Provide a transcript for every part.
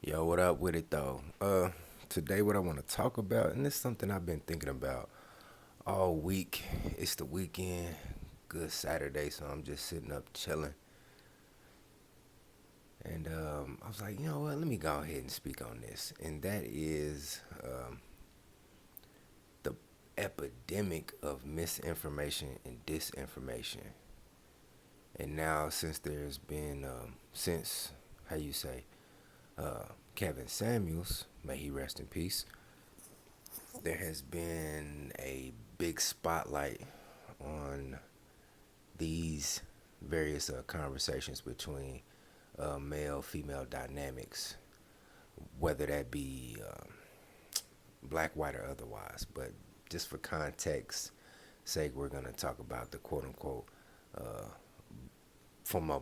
Yo, what up with it though? Today what I want to talk about, and it's something I've been thinking about all week. It's the weekend, good Saturday, so I'm just sitting up chilling. And I was like, you know what? Let me go ahead and speak on this, and that is the epidemic of misinformation and disinformation. And now, since there's been since how you say Kevin Samuels, may he rest in peace, there has been a big spotlight on these various conversations between male female dynamics, whether that be black, white, or otherwise. But just for context sake, we're going to talk about the quote unquote uh, from a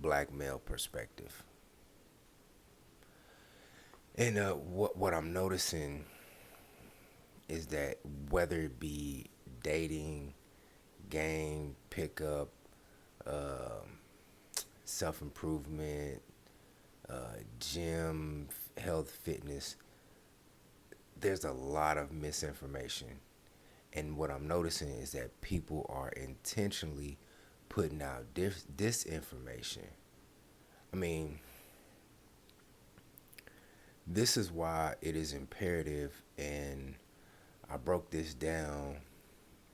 black male perspective. And what I'm noticing is that whether it be dating, game, pickup, um self improvement, gym, health, fitness, there's a lot of misinformation. And what I'm noticing is that people are intentionally putting out disinformation. I mean, this is why it is imperative, and I broke this down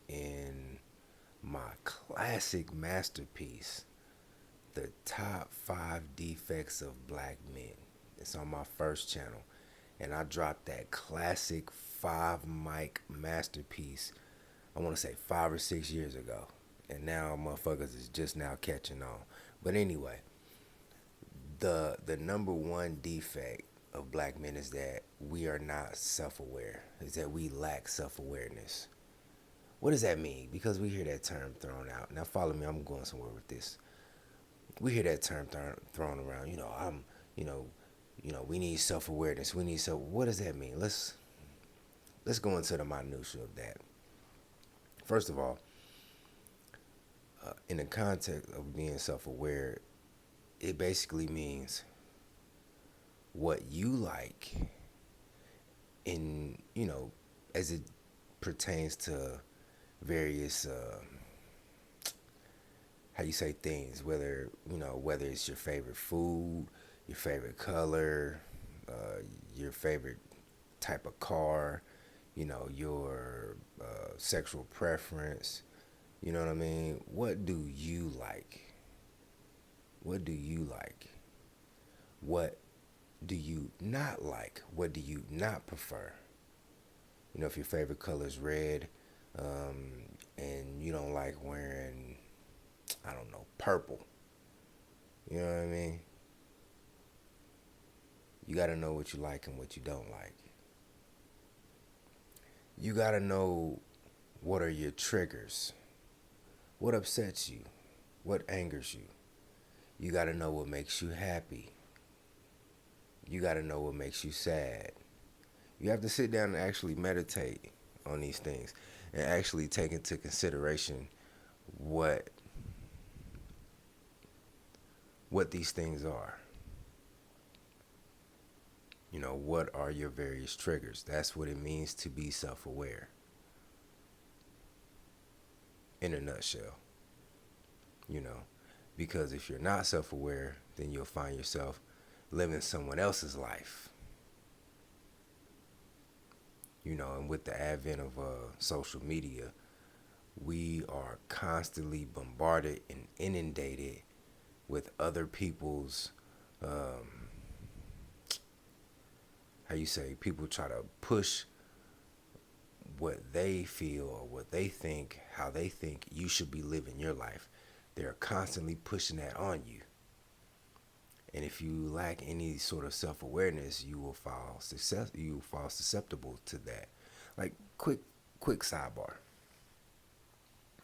in my classic masterpiece, The Top 5 Defects of Black Men. It's on my first channel. And I dropped that classic 5 mic masterpiece, I want to say 5 or 6 years ago. And now motherfuckers is just now catching on. But anyway, the number one defect of black men is that we are not self aware, is that we lack self awareness. What does that mean? Because we hear that term thrown out. Now follow me, I'm going somewhere with this. We hear that term thrown around. You know, we need self awareness. We need self. What does that mean? Let's go into the minutia of that. First of all, in the context of being self aware, it basically means what you like in as it pertains to various how you say things, whether it's your favorite food, your favorite color, your favorite type of car, your sexual preference. You know what I mean? What do you like? What do you like? What do you not like? What do you not prefer? If your favorite color is red, and you don't like wearing, I don't know, purple. You know what I mean? You got to know what you like and what you don't like. You got to know what are your triggers. What upsets you? What angers you? You got to know what makes you happy. You got to know what makes you sad. You have to sit down and actually meditate on these things and actually take into consideration what what these things are. What are your various triggers? That's what it means to be self-aware in a nutshell. You know, because if you're not self-aware, then you'll find yourself living someone else's life. And with the advent of social media, we are constantly bombarded and inundated with other people's um, how you say, people try to push what they feel or what they think, how they think you should be living your life. They're constantly pushing that on you. And if you lack any sort of self-awareness, you will fall susceptible to that. Like, quick sidebar.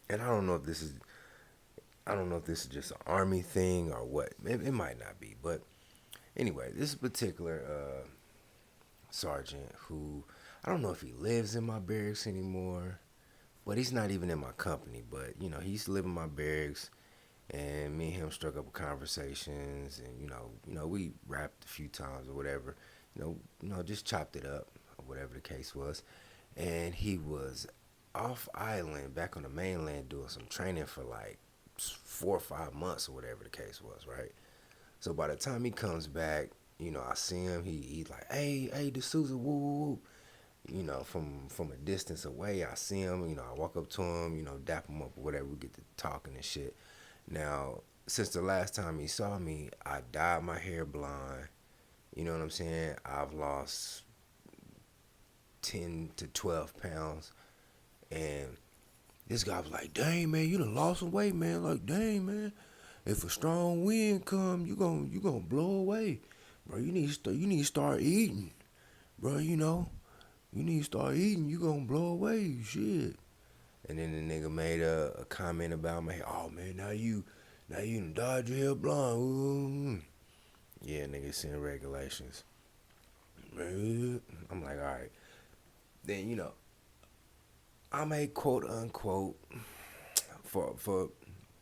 And I don't know if this is just an army thing or what. It might not be, but anyway, this particular sergeant who, I don't know if he lives in my barracks anymore, but he's not even in my company. But he used to live in my barracks, and me and him struck up conversations, and we rapped a few times or whatever, just chopped it up or whatever the case was, and he was off island back on the mainland doing some training for like 4 or 5 months or whatever the case was, right? So by the time he comes back, I see him. He's like, hey, D'Souza, woo, woo, woo. From a distance away, I see him. I walk up to him. Dap him up or whatever. We get to talking and shit. Now, since the last time he saw me, I dyed my hair blonde. You know what I'm saying? I've lost 10 to 12 pounds, and this guy was like, "Dang man, you done lost some weight, man. Like, dang man, if a strong wind come, you gonna blow away, bro. You need to start eating, bro. You need to start eating. You gonna blow away, shit." And then the nigga made a comment about my hair. Oh man, now you done dyed your hair blonde. Ooh. Yeah, nigga, send regulations. I'm like, all right. Then I'm a quote unquote for for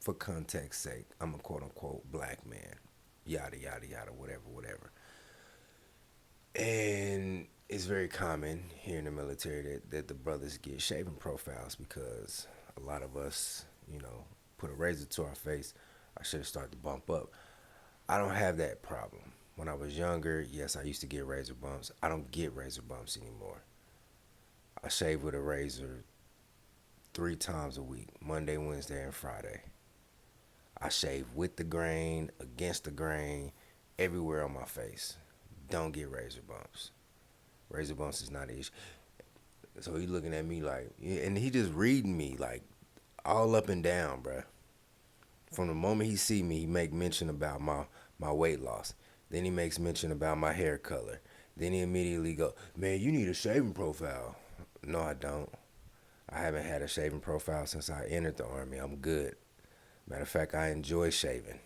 for context sake, I'm a quote unquote black man. Yada yada yada, whatever, whatever. And it's very common here in the military that the brothers get shaving profiles because a lot of us, put a razor to our face, our shit start to bump up. I don't have that problem. When I was younger, yes, I used to get razor bumps. I don't get razor bumps anymore. I shave with a razor 3 times a week, Monday, Wednesday, and Friday. I shave with the grain, against the grain, everywhere on my face. Don't get razor bumps. Razor bumps is not an issue. So he looking at me like, yeah, and he just reading me like all up and down, bruh. From the moment he see me, he make mention about my weight loss. Then he makes mention about my hair color. Then he immediately go, man, you need a shaving profile. No, I don't. I haven't had a shaving profile since I entered the army. I'm good. Matter of fact, I enjoy shaving.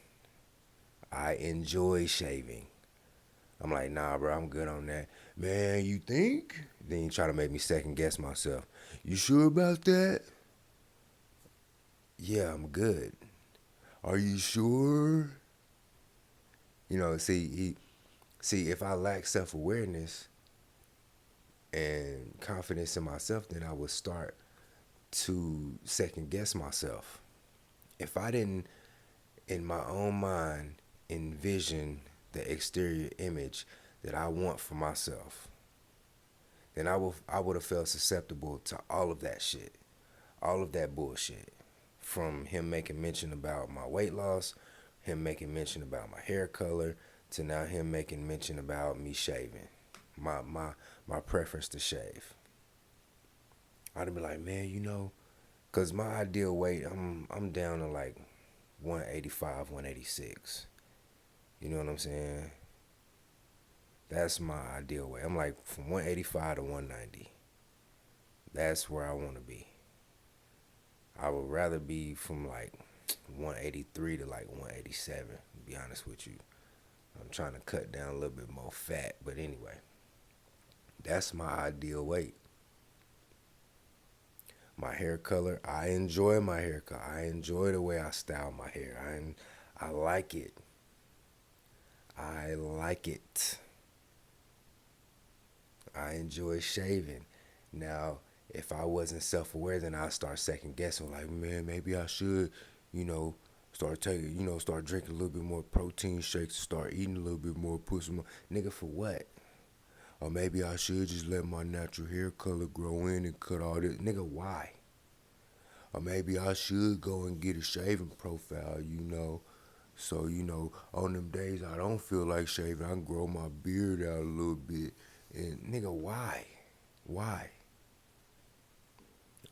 I enjoy shaving. I'm like, nah, bro, I'm good on that. Man, you think? Then you try to make me second guess myself. You sure about that? Yeah, I'm good. Are you sure? See, if I lack self awareness and confidence in myself, then I would start to second guess myself. If I didn't, in my own mind, envision the exterior image that I want for myself, then I would have felt susceptible to all of that shit, all of that bullshit. From him making mention about my weight loss, him making mention about my hair color, to now him making mention about me shaving, my preference to shave. I'd be like, man, cause my ideal weight, I'm down to like 185, 186. You know what I'm saying? That's my ideal weight. I'm like from 185 to 190. That's where I want to be. I would rather be from like 183 to like 187, to be honest with you. I'm trying to cut down a little bit more fat, but anyway, that's my ideal weight. My hair color, I enjoy my hair color. I enjoy the way I style my hair. I like it. I like it. I enjoy shaving. Now, if I wasn't self aware, then I'd start second guessing. Like, man, maybe I should, you know, start drinking a little bit more protein shakes, start eating a little bit more, put some more. Nigga, for what? Or maybe I should just let my natural hair color grow in and cut all this. Nigga, why? Or maybe I should go and get a shaving profile. So, on them days I don't feel like shaving, I can grow my beard out a little bit. And nigga, why? Why?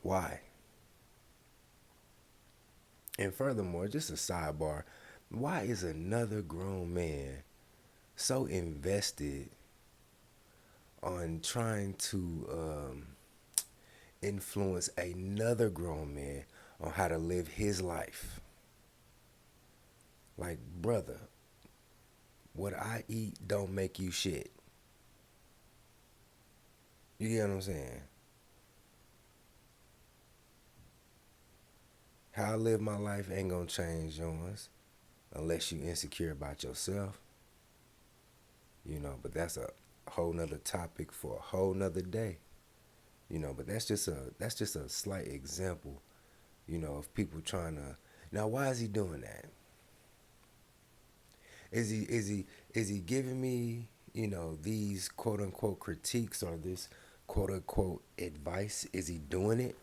Why? And furthermore, just a sidebar, why is another grown man so invested on trying to influence another grown man on how to live his life? Like, brother, what I eat don't make you shit. You get what I'm saying? How I live my life ain't gonna change yours unless you insecure about yourself, but that's a whole nother topic for a whole nother day. But that's just a slight example, of people trying to. Now, why is he doing that? Is he giving me, these quote unquote critiques or this quote unquote advice? Is he doing it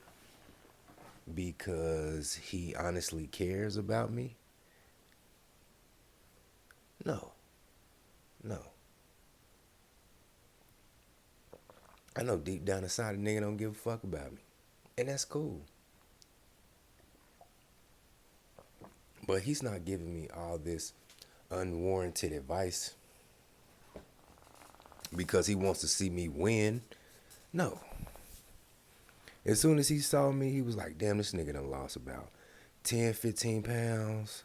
because he honestly cares about me? No, no. I know deep down inside the nigga don't give a fuck about me. And that's cool. But he's not giving me all this unwarranted advice because he wants to see me win. No. As soon as he saw me, he was like, damn, this nigga done lost about 10, 15 pounds.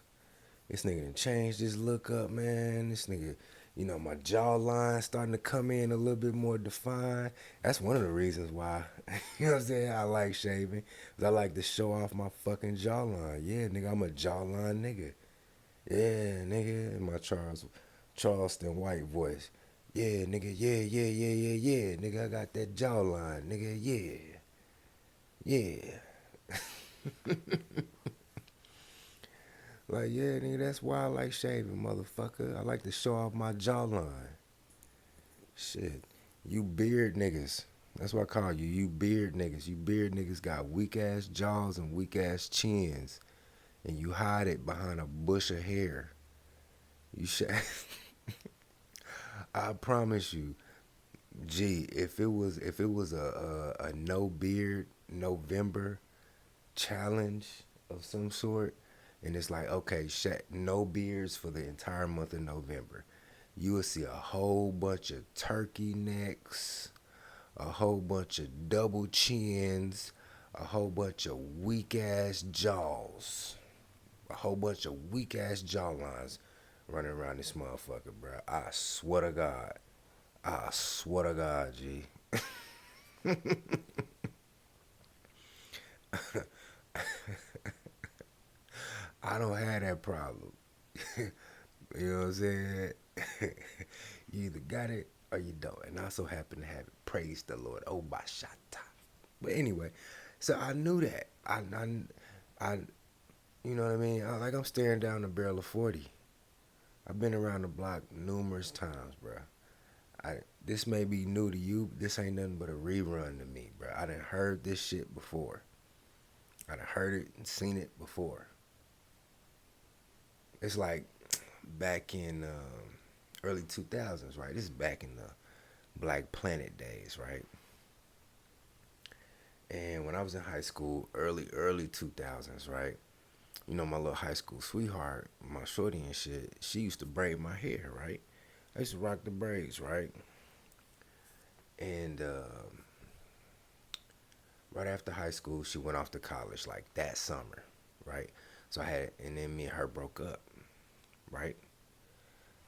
This nigga done changed his look up, man. This nigga, my jawline starting to come in a little bit more defined. That's one of the reasons why, you know what I'm saying, I like shaving. 'Cause I like to show off my fucking jawline. Yeah, nigga, I'm a jawline nigga. Yeah, nigga, in my Charleston white voice. Yeah, nigga, yeah, yeah, yeah, yeah, yeah. Nigga, I got that jawline, nigga, yeah. Yeah. Like, yeah, nigga, that's why I like shaving, motherfucker. I like to show off my jawline. Shit. You beard niggas. That's what I call you. You beard niggas. You beard niggas got weak ass jaws and weak ass chins. And you hide it behind a bush of hair. You should. I promise you, Gee, if it was a no beard November challenge of some sort, and it's like, okay, no beards for the entire month of November, you will see a whole bunch of turkey necks, a whole bunch of double chins, a whole bunch of weak ass jaws, a whole bunch of weak ass jawlines running around this motherfucker, bro. I swear to God. I swear to God, G. I don't have that problem. You know what I'm saying? You either got it or you don't. And I so happen to have it. Praise the Lord. Oh, Bashata. But anyway, so I knew that. I you know what I mean? I'm staring down the barrel of 40. I've been around the block numerous times, bro. This may be new to you. This ain't nothing but a rerun to me, bro. I done heard this shit before. I done heard it and seen it before. It's like back in early 2000s, right? This is back in the Black Planet days, right? And when I was in high school, early 2000s, right? My little high school sweetheart, my shorty and shit, she used to braid my hair, right? I used to rock the braids, right? And right after high school, she went off to college like that summer, right? And then me and her broke up, right?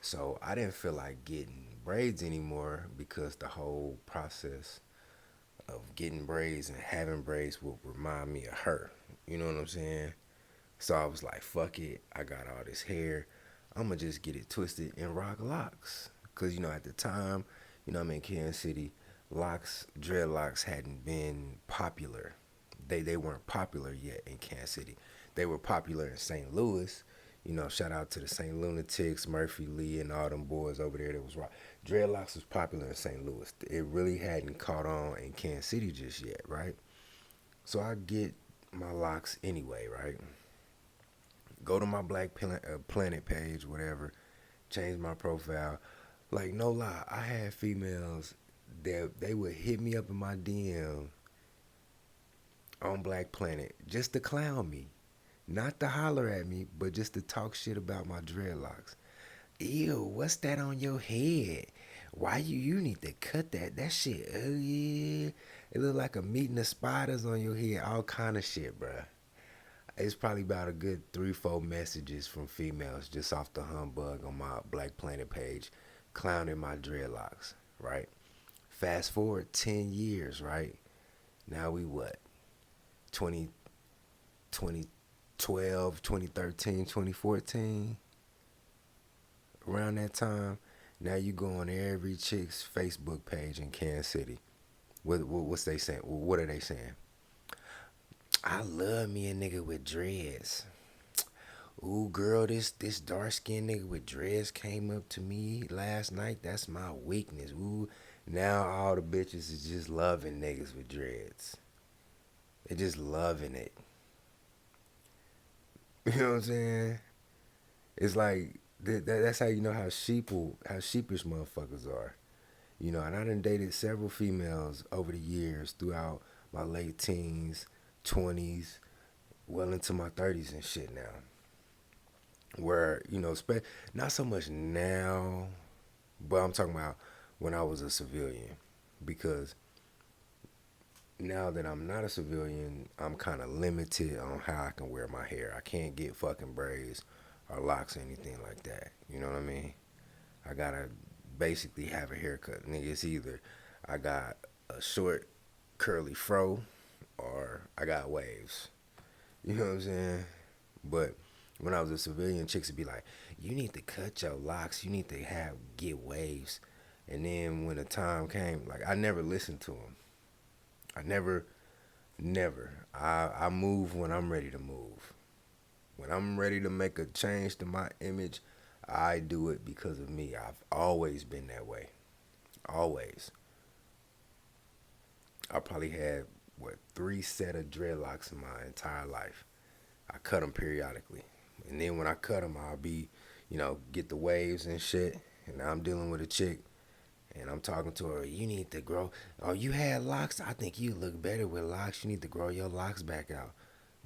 So I didn't feel like getting braids anymore because the whole process of getting braids and having braids would remind me of her. You know what I'm saying? So I was like, fuck it. I got all this hair. I'm going to just get it twisted and rock locks. Because, at the time, I'm in Kansas City, dreadlocks hadn't been popular. They weren't popular yet in Kansas City. They were popular in St. Louis. Shout out to the St. Lunatics, Murphy Lee, and all them boys over there that was rock. Dreadlocks was popular in St. Louis. It really hadn't caught on in Kansas City just yet, right? So I get my locks anyway, right? Go to my Planet page, whatever. Change my profile. Like, no lie, I had females that they would hit me up in my DM on Black Planet just to clown me. Not to holler at me, but just to talk shit about my dreadlocks. Ew, what's that on your head? Why you need to cut that? That shit ugly. It look like a meeting of spiders on your head. All kind of shit, bruh. It's probably about a good 3-4 messages from females just off the humbug on my Black Planet page, clowning my dreadlocks, right? Fast forward 10 years, right? Now we what? 2023, 2012, 2013, 2014, around that time. Now you go on every chick's Facebook page in Kansas City. What's they saying? What are they saying? I love me a nigga with dreads. Ooh, girl, this dark skinned nigga with dreads came up to me last night. That's my weakness. Ooh, now all the bitches is just loving niggas with dreads. They just loving it. You know what I'm saying? It's like that's how you know how sheepish motherfuckers are. You know, and I done dated several females over the years throughout my late teens, 20s, well into my 30s and shit now. Where, not so much now, but I'm talking about when I was a civilian. Because now that I'm not a civilian, I'm kind of limited on how I can wear my hair. I can't get fucking braids or locks or anything like that. You know what I mean? I gotta basically have a haircut. Nigga, it's either I got a short curly fro or I got waves. You know what I'm saying? But when I was a civilian, chicks would be like, "You need to cut your locks. You need to get waves." And then when the time came, like I never listened to them. I never. I move when I'm ready to move. When I'm ready to make a change to my image, I do it because of me. I've always been that way. Always. I probably had three set of dreadlocks in my entire life. I cut them periodically, and then when I cut them, I'll be, get the waves and shit. And now I'm dealing with a chick, and I'm talking to her. You need to grow. Oh, you had locks? I think you look better with locks. You need to grow your locks back out.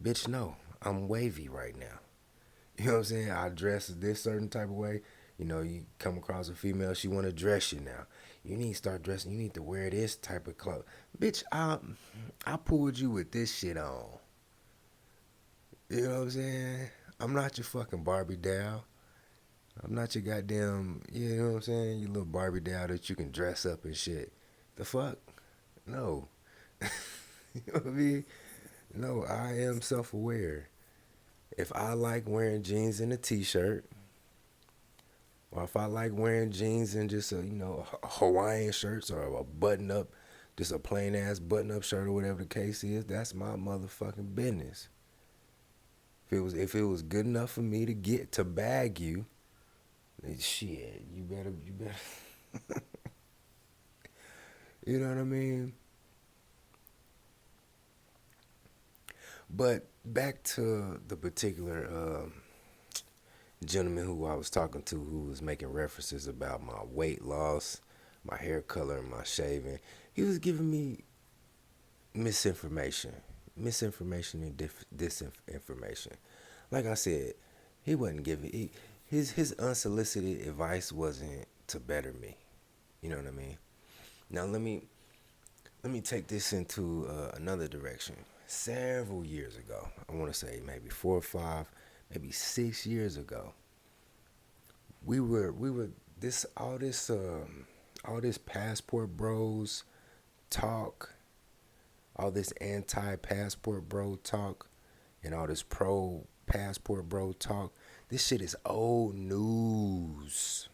Bitch, no. I'm wavy right now. You know what I'm saying? I dress this certain type of way. You come across a female, she want to dress you now. You need to start dressing. You need to wear this type of clothes. Bitch, I pulled you with this shit on. You know what I'm saying? I'm not your fucking Barbie doll. I'm not your goddamn, you know what I'm saying? You little Barbie doll that you can dress up and shit. The fuck? No. You know what I mean? No, I am self-aware. If I like wearing jeans and a t-shirt, or if I like wearing jeans and just Hawaiian shirts or a button up, just a plain ass button up shirt or whatever the case is, that's my motherfucking business. If it was good enough for me to bag you, then shit, you better. You know what I mean? But back to the particular gentleman who I was talking to, who was making references about my weight loss, my hair color, and my shaving. He was giving me misinformation, and disinformation. Like I said, he wasn't giving his unsolicited advice wasn't to better me. You know what I mean? Now let me take this into another direction. Several years ago, I want to say maybe 4 or 5, maybe 6 years ago, we were this all this passport bros talk, all this anti passport bro talk, and all this pro passport bro talk. This shit is old news.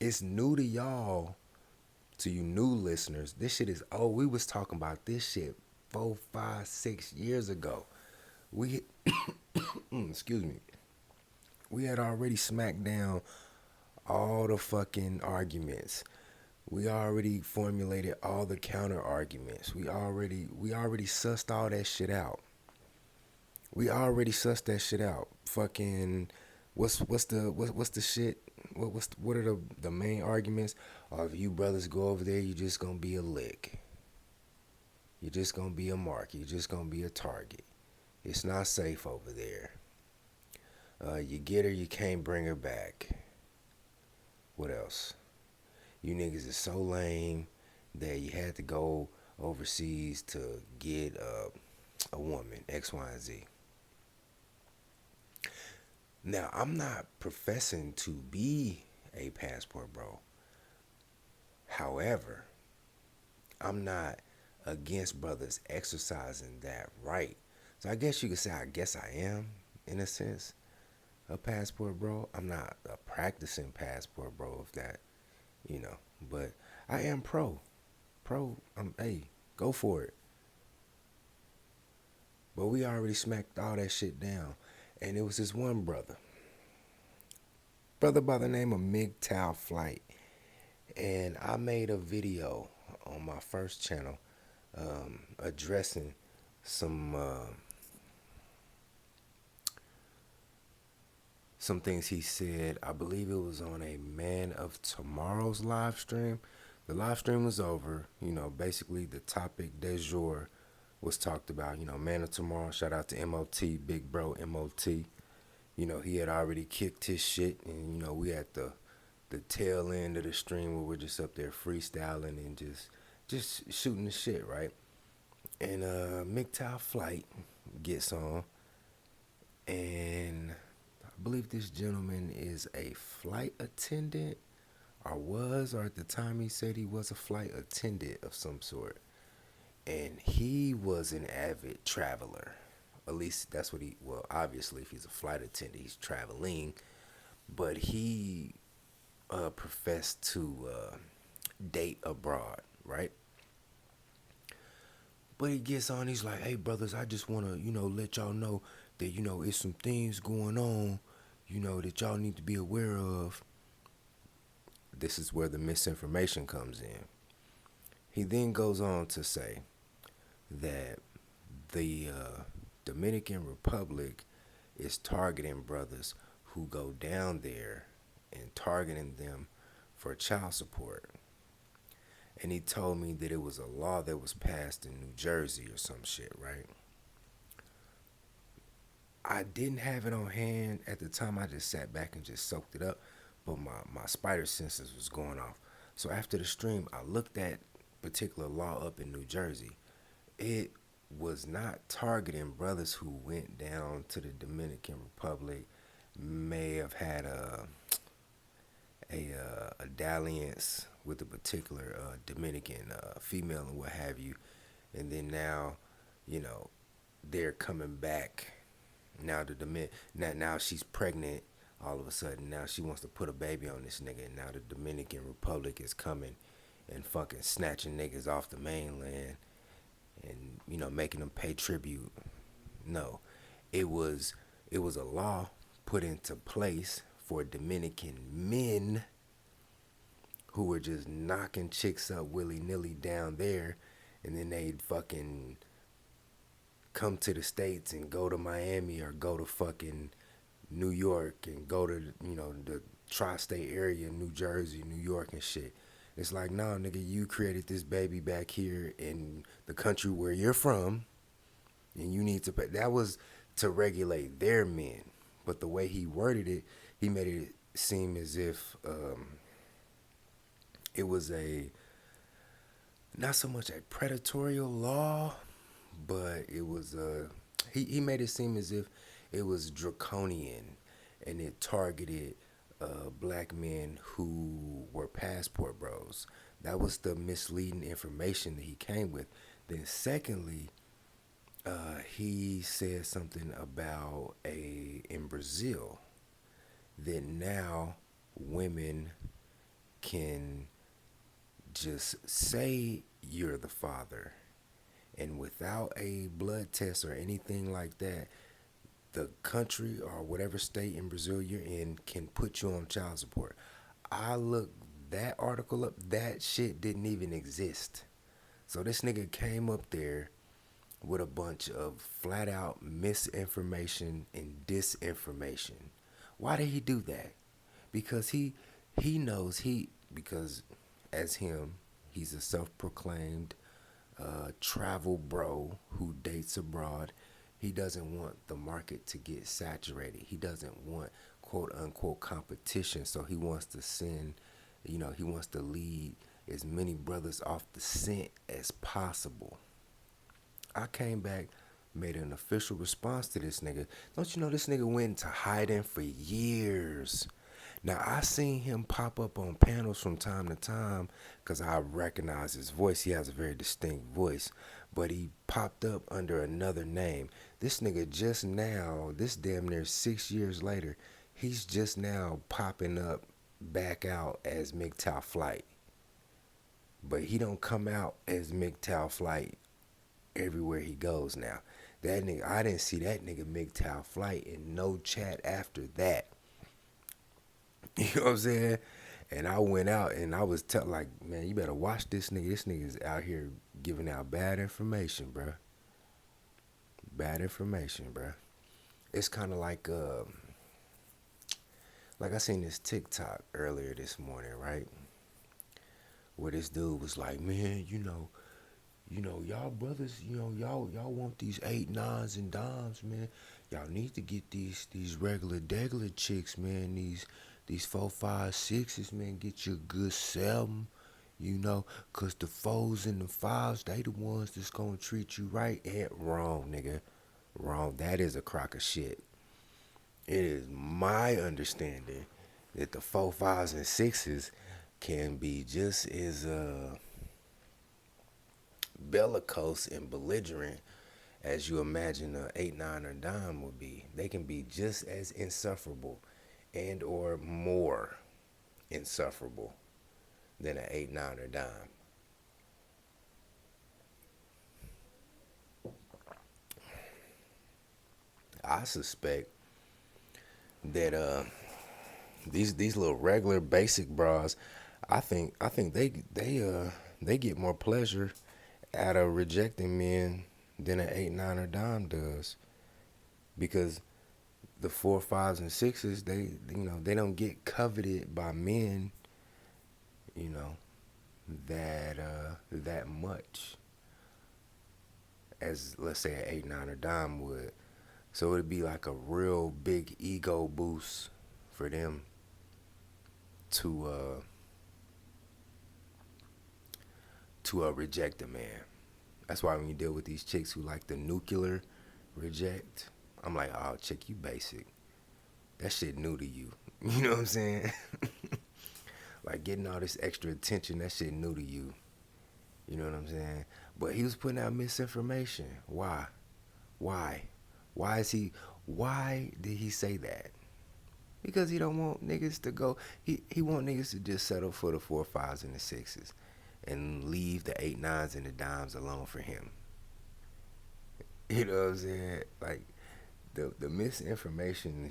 It's new to y'all, to you new listeners. This shit is old. We was talking about this shit 4, 5, 6 years ago. We excuse me. We had already smacked down all the fucking arguments. We already formulated all the counter arguments. We already sussed all that shit out. We already sussed that shit out. Fucking what's the shit? What are the main arguments? If you brothers go over there, you just gonna be a lick. You're just gonna be a mark. You're just gonna be a target. It's not safe over there. You get her, you can't bring her back. What else? You niggas is so lame that you had to go overseas to get a woman, X, Y, and Z. Now, I'm not professing to be a passport bro. However, I'm not against brothers exercising that right. So I guess you could say I guess I am. in a sense, a passport bro. I'm not a practicing passport bro of that, you know. But I am pro. Pro, hey, go for it. But we already smacked all that shit down. And it was this one brother by the name of MGTOW Flight. And I made a video on my first channel addressing some things he said. I believe it was on a Man of Tomorrow's live stream. The live stream was over. You know, basically the topic du jour was talked about. You know, Man of Tomorrow. Shout out to MOT, Big Bro MOT. You know, he had already kicked his shit, and you know, we at the tail end of the stream where we're just up there freestyling and just shooting the shit, right? And MGTOW Flight gets on, and I believe this gentleman is a flight attendant, or at the time he said he was a flight attendant of some sort. And he was an avid traveler. At least that's what well, obviously, if he's a flight attendant, he's traveling. But he professed to date abroad, right? But he gets on, he's like, hey, brothers, I just want to, let y'all know that, it's some things going on, that y'all need to be aware of. This is where the misinformation comes in. He then goes on to say that the Dominican Republic is targeting brothers who go down there and targeting them for child support. And he told me that it was a law that was passed in New Jersey or some shit, right? I didn't have it on hand at the time. I just sat back and just soaked it up, but my spider senses was going off. So after the stream, I looked that particular law up in New Jersey. It was not targeting brothers who went down to the Dominican Republic, may have had a dalliance with a particular Dominican female and what have you, and then now, you know, they're coming back. Now now she's pregnant. All of a sudden, now she wants to put a baby on this nigga, and now the Dominican Republic is coming and fucking snatching niggas off the mainland and making them pay tribute. No, it was a law put into place for Dominican men who were just knocking chicks up willy nilly down there, and then they'd fucking come to the States and go to Miami or go to fucking New York and go to the tri-state area, New Jersey, New York and shit. It's like, nah, nigga, you created this baby back here in the country where you're from, and you need to pay. That was to regulate their men. But the way he worded it, he made it seem as if it was not so much a predatory law, but it was he made it seem as if it was draconian, and it targeted black men who were passport bros. That was the misleading information that he came with. Then secondly, he said something about in Brazil that now women can just say you're the father, and without a blood test or anything like that, the country or whatever state in Brazil you're in can put you on child support. I looked that article up. That shit didn't even exist. So this nigga came up there with a bunch of flat out misinformation and disinformation. Why did he do that? Because he knows because as him, he's a self-proclaimed travel bro who dates abroad. He doesn't want the market to get saturated. He doesn't want quote unquote competition. So he wants to send, he wants to lead as many brothers off the scent as possible. I came back, made an official response to this nigga. Don't you know this nigga went into hiding for years? Now I seen him pop up on panels from time to time because I recognize his voice. He has a very distinct voice, but he popped up under another name. This nigga just now, this damn near 6 years later, he's just now popping up back out as MGTOW Flight. But he don't come out as MGTOW Flight everywhere he goes now. That nigga, I didn't see that nigga MGTOW Flight in no chat after that. You know what I'm saying? And I went out and I was like, man, you better watch this nigga. This nigga's out here giving out bad information, bruh. Bad information, bruh. It's kind of like I seen this TikTok earlier this morning, right? Where this dude was like, man, y'all brothers, y'all want these 8 9s and dimes, man. Y'all need to get these regular chicks, man. These 4 5 6s, man. Get you a good 7, cause the 4s and the 5s, they the ones that's gonna treat you right. And wrong, nigga, wrong. That is a crock of shit. It is my understanding that the 4 5s and 6s can be just as bellicose and belligerent as you imagine a 8 9 or dime would be. They can be just as insufferable and or more insufferable than an 8 9 or dime. I suspect that these little regular basic bras, I think they get more pleasure out of rejecting men than an 8 9 or dime does, because the 4 5s and 6s, they don't get coveted by men, you know that much as, let's say, an 8 9 or dime would. So it'd be like a real big ego boost for them to reject a man. That's why when you deal with these chicks who like the nuclear reject, I'm like, oh, chick, you basic. That shit new to you. You know what I'm saying? Like getting all this extra attention, that shit new to you. You know what I'm saying? But he was putting out misinformation. Why? Why? Why is he? Why did he say that? Because he don't want niggas to go. He want niggas to just settle for the 4 5s and the 6s, and leave the 8 9s and the dimes alone for him. You know what I'm saying? Like the misinformation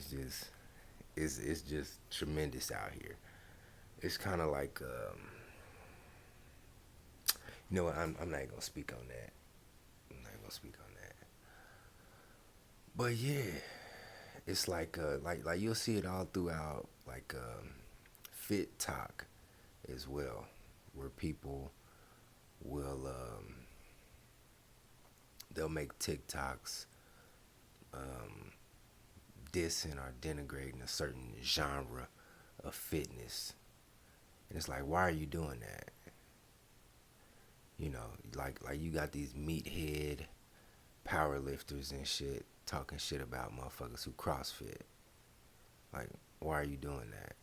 is just tremendous out here. It's kind of like you know what? I'm not gonna speak on that. I'm not gonna speak on that. But yeah, it's like you'll see it all throughout, like fit talk as well, where people will they'll make TikToks um, dissing or denigrating a certain genre of fitness, and it's like, why are you doing that? Like you got these meathead power lifters and shit talking shit about motherfuckers who CrossFit. Like, why are you doing that?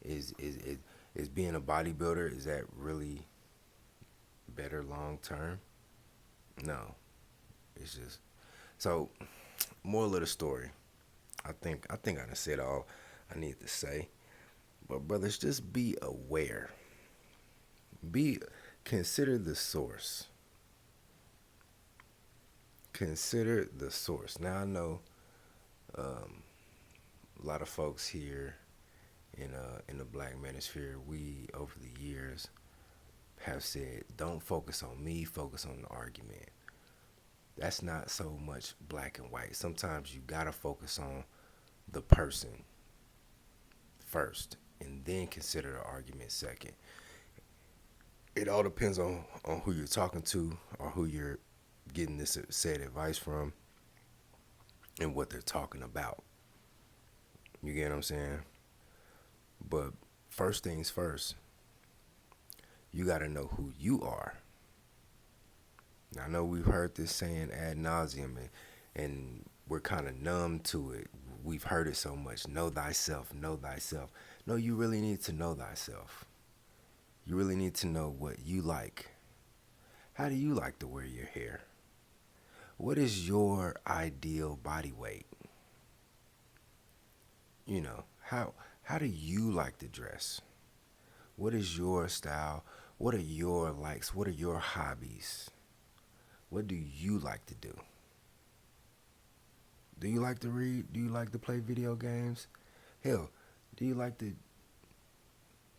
Is being a bodybuilder, is that really better long term? No. It's just so. Moral of the story. I think I done said all I need to say. But brothers, just be aware. Be Consider the source. Consider the source. Now I know um, a lot of folks here in the black manosphere, we over the years have said, don't focus on me, focus on the argument. That's not so much black and white. Sometimes you gotta focus on the person first, and then consider the argument second. It all depends on who you're talking to, or who you're getting this said advice from, and what they're talking about. You get what I'm saying? But first things first, you got to know who you are. Now, I know we've heard this saying ad nauseum, and we're kind of numb to it. we've heard it so much. Know thyself, know thyself. No, you really need to know thyself. You really need to know what you like. How do you like to wear your hair? What is your ideal body weight? You know, how do you like to dress? What is your style? What are your likes? What are your hobbies? What do you like to do? Do you like to read? Do you like to play video games? Hell, do you like to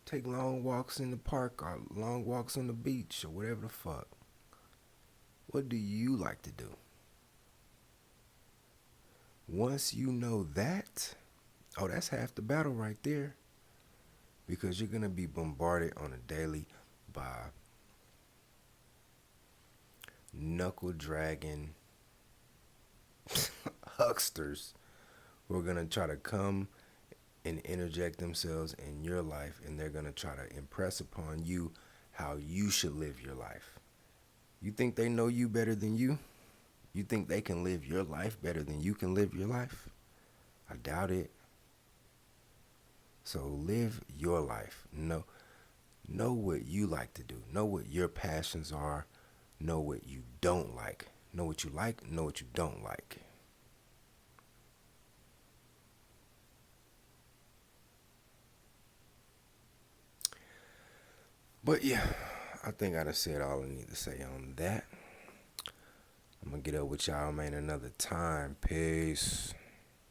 take long walks in the park or long walks on the beach or whatever the fuck? What do you like to do? Once you know that, oh, that's half the battle right there. Because you're going to be bombarded on a daily by knuckle dragging hucksters who are going to try to come and interject themselves in your life, and they're going to try to impress upon you how you should live your life. You think they know you better than you? You think they can live your life better than you can live your life? I doubt it. So live your life. Know what you like to do. Know what your passions are. Know what you don't like. Know what you like. Know what you don't like. But yeah, I think I done said all I need to say on that. I'm gonna get up with y'all, man, another time. Peace.